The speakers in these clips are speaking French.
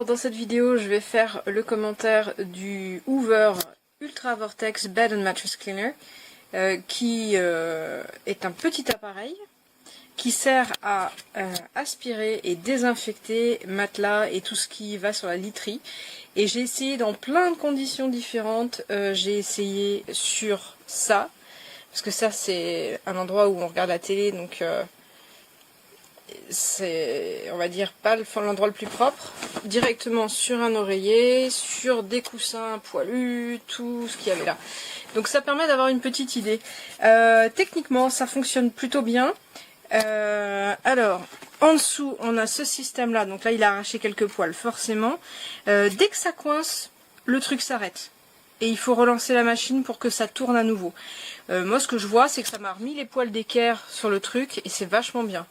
Dans cette vidéo, je vais faire le commentaire du Hoover Ultra Vortex Bed and Mattress Cleaner, qui est un petit appareil qui sert à aspirer et désinfecter matelas et tout ce qui va sur la literie. Et j'ai essayé dans plein de conditions différentes. J'ai essayé sur ça, parce que ça c'est un endroit où on regarde la télé, donc c'est, on va dire, pas l'endroit le plus propre. Directement sur un oreiller, sur des coussins poilus, tout ce qu'il y avait là. Donc ça permet d'avoir une petite idée. Techniquement, ça fonctionne plutôt bien. Alors, en dessous, on a ce système-là. Donc là, il a arraché quelques poils, forcément. Dès que ça coince, le truc s'arrête. Et il faut relancer la machine pour que ça tourne à nouveau. Moi, ce que je vois, c'est que ça m'a remis les poils d'équerre sur le truc, et c'est vachement bien.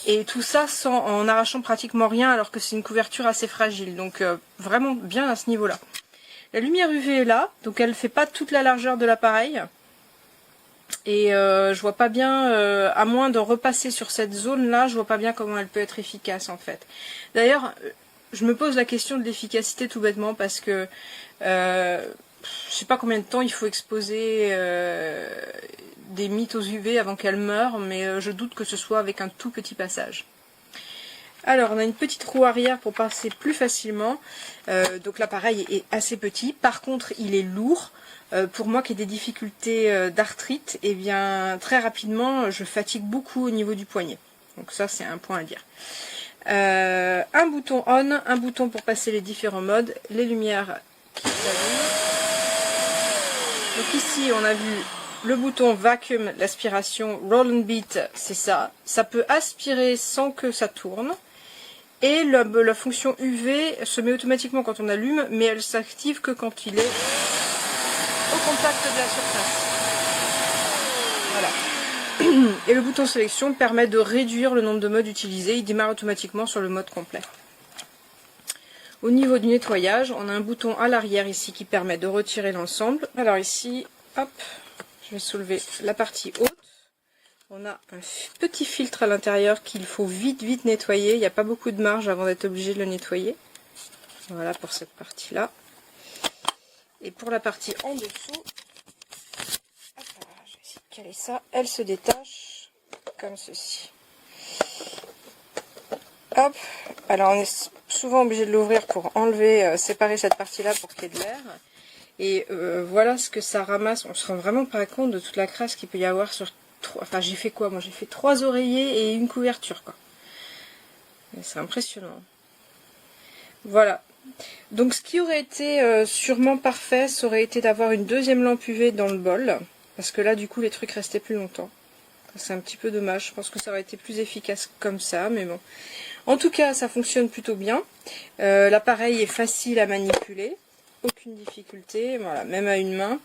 Et tout ça en arrachant pratiquement rien, alors que c'est une couverture assez fragile. Donc vraiment bien à ce niveau-là. La lumière UV est là, donc elle ne fait pas toute la largeur de l'appareil. Et je vois pas bien, à moins de repasser sur cette zone-là, je vois pas bien comment elle peut être efficace en fait. D'ailleurs, je me pose la question de l'efficacité tout bêtement, parce que je sais pas combien de temps il faut exposer des mites aux UV avant qu'elles meurent, mais je doute que ce soit avec un tout petit passage. Alors, on a une petite roue arrière pour passer plus facilement. Donc l'appareil est assez petit. Par contre, il est lourd. Pour moi qui ai des difficultés d'arthrite, et bien très rapidement, je fatigue beaucoup au niveau du poignet. Donc ça, c'est un point à dire. Un bouton on, un bouton pour passer les différents modes, les lumières qui s'allument. Donc ici, on a vu le bouton vacuum, l'aspiration, roll and beat, c'est ça. Ça peut aspirer sans que ça tourne. Et la fonction UV se met automatiquement quand on allume, mais elle s'active que quand il est au contact de la surface. Voilà. Et le bouton sélection permet de réduire le nombre de modes utilisés. Il démarre automatiquement sur le mode complet. Au niveau du nettoyage, on a un bouton à l'arrière ici qui permet de retirer l'ensemble. Alors ici, hop, je vais soulever la partie haute. On a un petit filtre à l'intérieur qu'il faut vite nettoyer. Il n'y a pas beaucoup de marge avant d'être obligé de le nettoyer. Voilà pour cette partie-là. Et pour la partie en dessous, hop là, je vais essayer de caler ça. Elle se détache comme ceci. Hop. Alors on est souvent obligé de l'ouvrir pour enlever, séparer cette partie-là pour qu'il y ait de l'air. Et voilà ce que ça ramasse. On se rend vraiment pas compte de toute la crasse qu'il peut y avoir sur... Enfin, j'ai fait quoi? Moi, j'ai fait 3 oreillers et une couverture, quoi. C'est impressionnant. Voilà. Donc, ce qui aurait été sûrement parfait, ça aurait été d'avoir une deuxième lampe UV dans le bol. Parce que là, du coup, les trucs restaient plus longtemps. C'est un petit peu dommage. Je pense que ça aurait été plus efficace comme ça, mais bon. En tout cas, ça fonctionne plutôt bien. L'appareil est facile à manipuler. Aucune difficulté. Voilà, même à une main.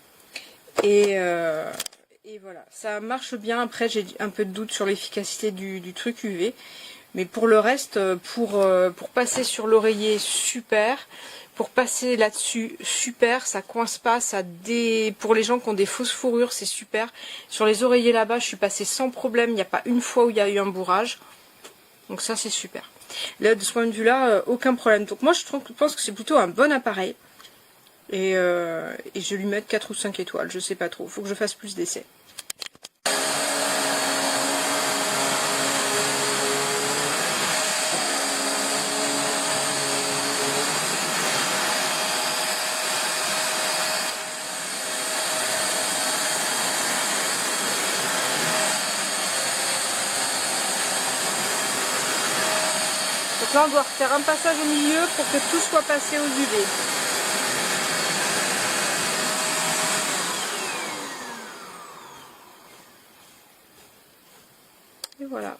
Et voilà, ça marche bien. Après, j'ai un peu de doute sur l'efficacité du truc UV. Mais pour le reste, pour passer sur l'oreiller, super. Pour passer là-dessus, super. Ça coince pas. Pour les gens qui ont des fausses fourrures, c'est super. Sur les oreillers là-bas, je suis passée sans problème. Il n'y a pas une fois où il y a eu un bourrage. Donc ça, c'est super. Là, de ce point de vue-là, aucun problème. Donc moi, je pense que c'est plutôt un bon appareil. Et je vais lui mettre 4 ou 5 étoiles. Je sais pas trop. Faut que je fasse plus d'essais. Donc là, on doit refaire un passage au milieu pour que tout soit passé aux UV. Et voilà.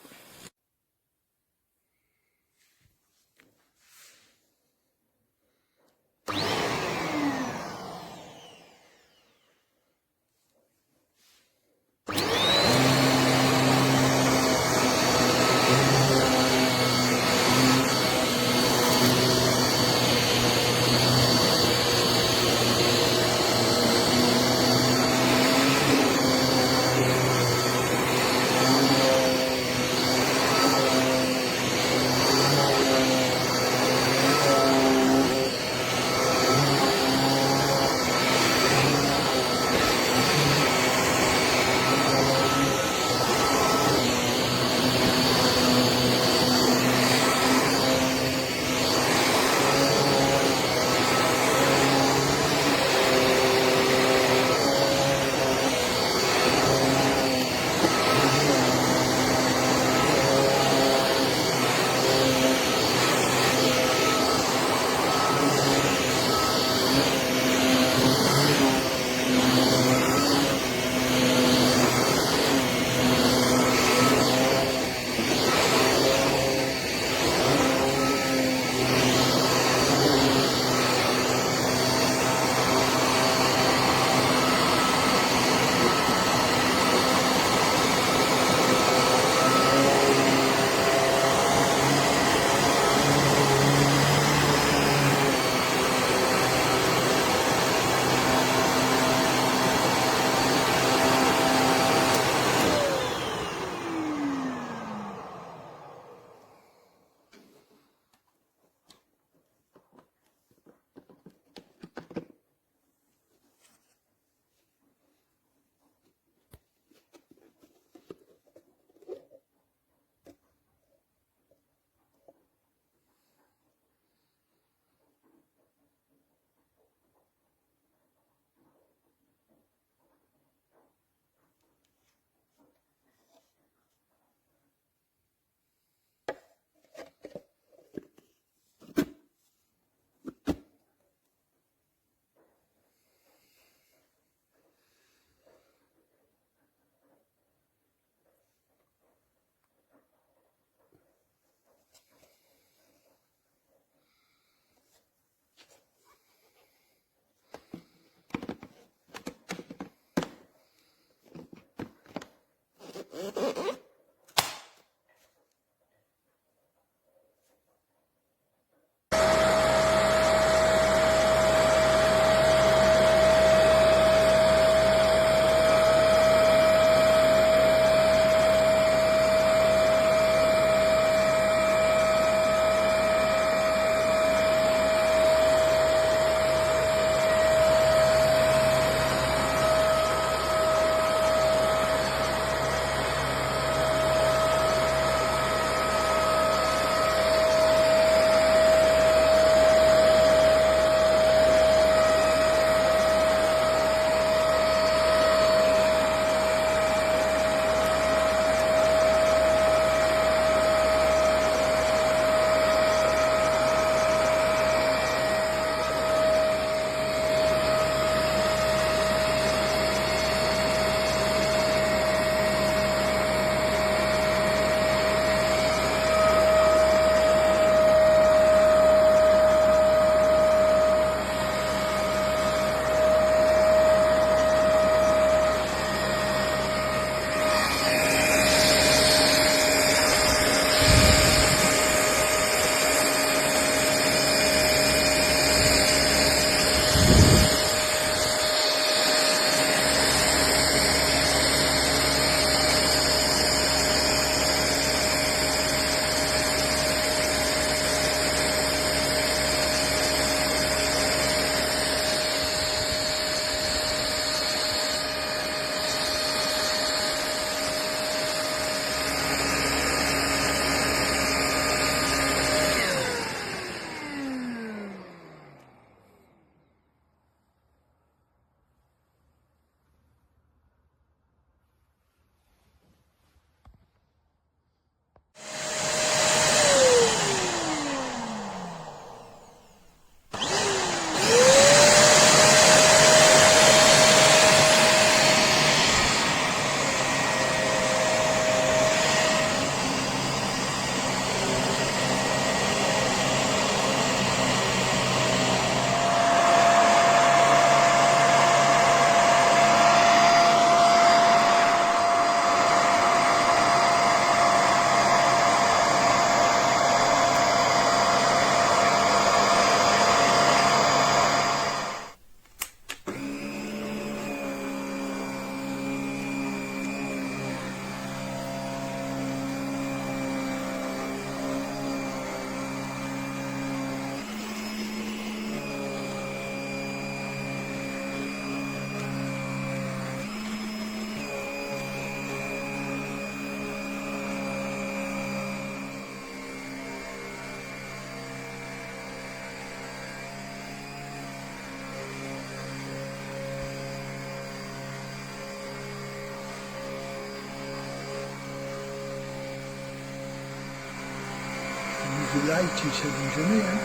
le light, il s'allume jamais. Hein.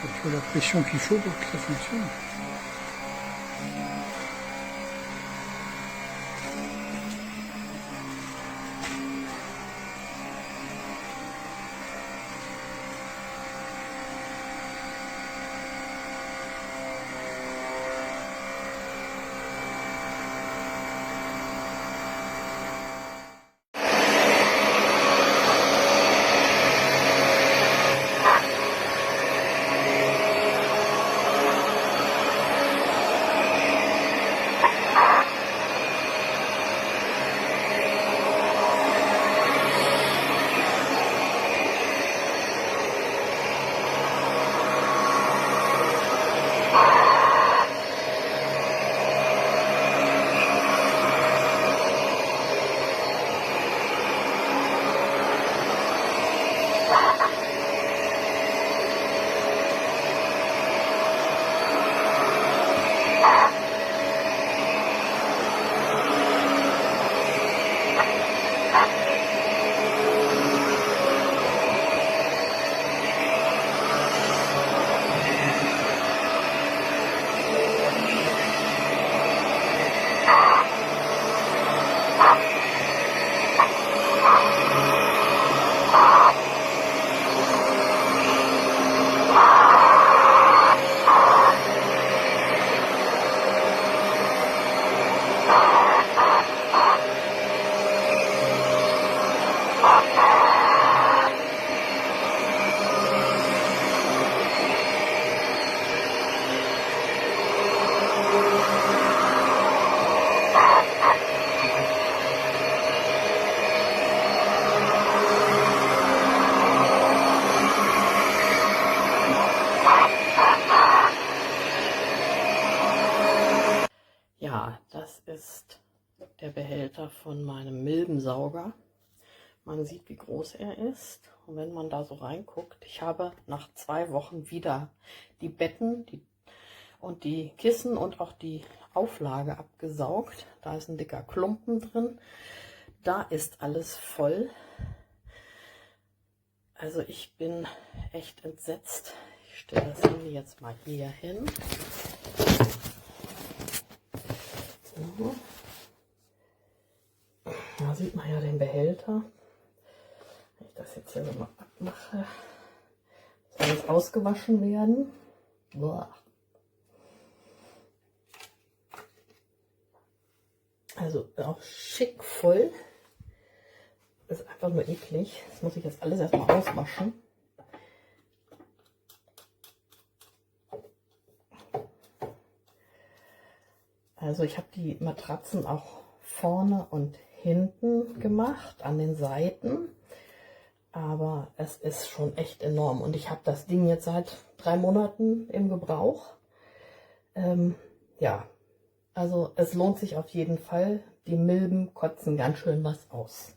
Il faut la pression qu'il faut pour que ça fonctionne. Ja, das ist der Behälter von meinem Milbensauger. Man sieht, wie groß er ist. Und wenn man da so reinguckt, ich habe nach 2 Wochen wieder die Betten und die Kissen und auch die Auflage abgesaugt. Da ist ein dicker Klumpen drin. Da ist alles voll. Also ich bin echt entsetzt. Ich stelle das Handy jetzt mal hier hin. So. Da sieht man ja den Behälter. Wenn ich das jetzt hier so mal abmache, soll alles ausgewaschen werden. Boah. Also auch schick voll. Das ist einfach nur eklig. Das muss ich jetzt alles erstmal auswaschen. Also ich habe die Matratzen auch vorne und hinten gemacht, an den Seiten. Aber es ist schon echt enorm. Und ich habe das Ding jetzt seit 3 Monaten im Gebrauch. Ja, also es lohnt sich auf jeden Fall. Die Milben kotzen ganz schön was aus.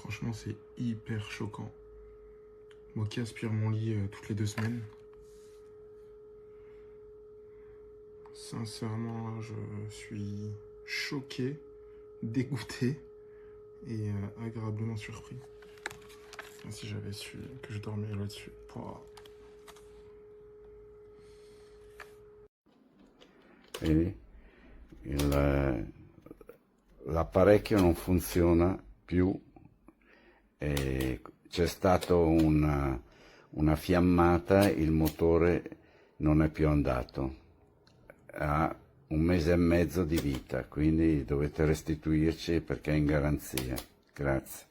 Franchement, c'est hyper choquant. Moi qui aspire mon lit toutes les 2 semaines. Sincèrement, là, je suis choqué, dégoûté et agréablement surpris. Si j'avais su que je dormais là-dessus. Vedi? L'apparecchio non funziona più e c'è stata una fiammata, il motore non è più andato. Ha 1 mese e mezzo di vita, quindi dovete restituirci perché è in garanzia. Grazie.